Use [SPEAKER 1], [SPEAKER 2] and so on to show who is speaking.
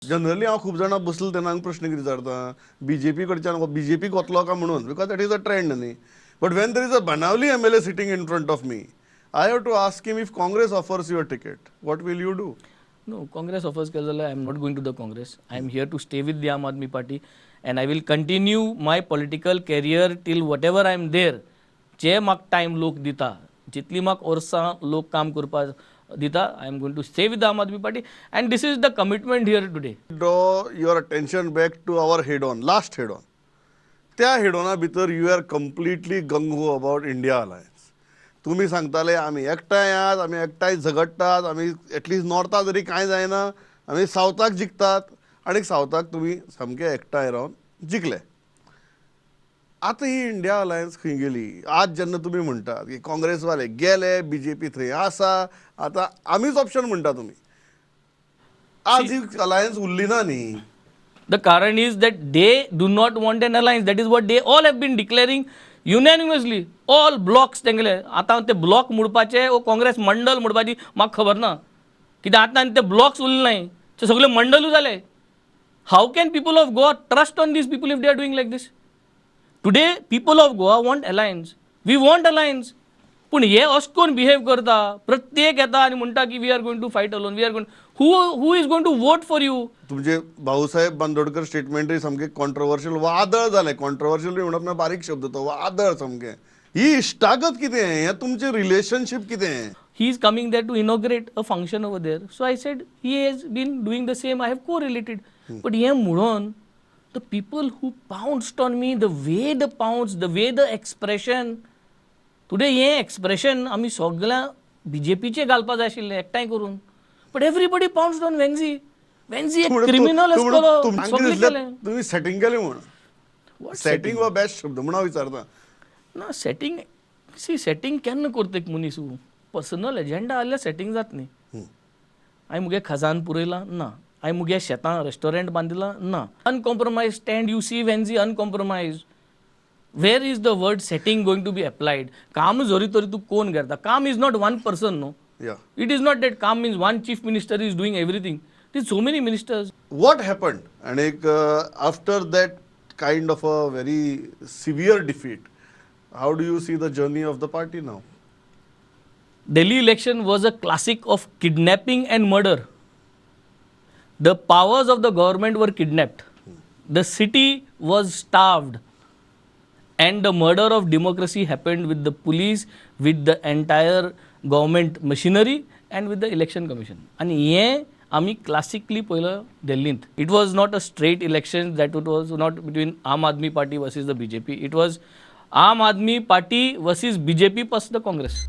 [SPEAKER 1] Generally हांव खूब जाणां बसलो तेन्ना हांवें प्रश्न कितें विचारता बीजेपी कडच्यान बीजेपीक वतलो काय म्हणून because that is a trend न्ही but when there is a बनावली MLA sitting in front of me I have to ask him if Congress offers you a ticket what will you do
[SPEAKER 2] No, Congress offers Kerala. I am not going to the Congress. I am here to stay with the Aam Aadmi Party, and I will continue my political career till whatever I am there. जे म्हाका time लोक दिता, जितली म्हाका वर्सां लोक काम करपाक दिता, I am going to stay with the Aam Aadmi Party, and this is the commitment here today.
[SPEAKER 1] draw your attention back to our head on last head on त्या हेड ऑना भितर you are completely gung ho about India alliance तुम्ही सांगताले आमी एकठांय आहात आमी एकठांय झगडटात आमी एटलिस्ट नॉर्थाक जरी कांय जायना आमी सावथाक जिखतात आनी सावथाक तुमी सामके एकठांय रावन जिखले आतां ही इंडिया अलायन्स खंय गेली आज जेन्ना तुमी म्हणटात की काँग्रेसवाले गेले बीजेपी थंय आसा आतां आमीच ऑप्शन म्हणटा तुमी आज ही अलायन्स उरली ना न्ही
[SPEAKER 2] The Karan is that they do not want an alliance. That is what they all have been declaring unanimously. All blocks तेंगले आता ते ब्लॉक मुडपाचे ओ काँग्रेस मंडल मुडपाची म्हाका खबर ना कित्याक आतां ते ब्लॉक्स उरले नाही ते सगळे मंडलू जाले how can people of Goa trust on these people if they are doing like this today people of Goa want alliance we want alliance पूण हे अशें करून बिहेव करता प्रत्येक येता आनी म्हणटा की we are going to fight alone we are going who is going to vote for you
[SPEAKER 1] तुमचे भाऊसाहेब बांदोडकर स्टेटमेंटूय सामके कॉन्ट्रोवर्शियल वादळ जालें कॉन्ट्रोवर्शियल म्हणप ना बारीक शब्द तो वादळ सामकें ही इश्टागत कितें हें तुमचें रिलेशनशीप कितें
[SPEAKER 2] he is coming there to inaugurate a function over there. So I said he has been doing the same. I have correlated. But here Mudon, the people who pounced on me, the way the pounce, the way the expression. Today हे expression आमी सगळ्या BJPचे घालपा जाय आशिल्ले एकठांय करून. But everybody pounced on Venzy. Venzy एक criminal असलो सगळे केले.
[SPEAKER 1] तुम्ही सेटिंग केली म्हण सेटिंग हो बेस्ट शब्द म्हणून हांव विचारता
[SPEAKER 2] ना सेटिंग सी सेटिंग केन्ना करता एक मनीस पर्सनल एजेंडा आसल्यार सेटिंग जाता न्ही हांवें मुगे खजान पुरयलां ना हांवें मुगे शेतां रेस्टॉरंट बांदिलां ना अनकॉम्प्रोमायज स्टँड यू सी वेन्झी uncompromising where is the word setting going to be applied काम जोरी तरी तूं कोण करता काम is not one person no it is not that काम means one chief minister is doing everything it is so many ministers
[SPEAKER 1] what happened and after that kind of a very severe defeat how do you see the journey of the party now
[SPEAKER 2] Delhi election was a classic of kidnapping and murder. The powers of the government were kidnapped. The city was starved. And the murder of democracy happened with the police, with the entire government machinery and with the election commission. And ye आमी classically पयलं Delhiत. It was not a straight election that it was not between Aam Aadmi Party versus the BJP. It was Aam Aadmi Party versus BJP plus the Congress.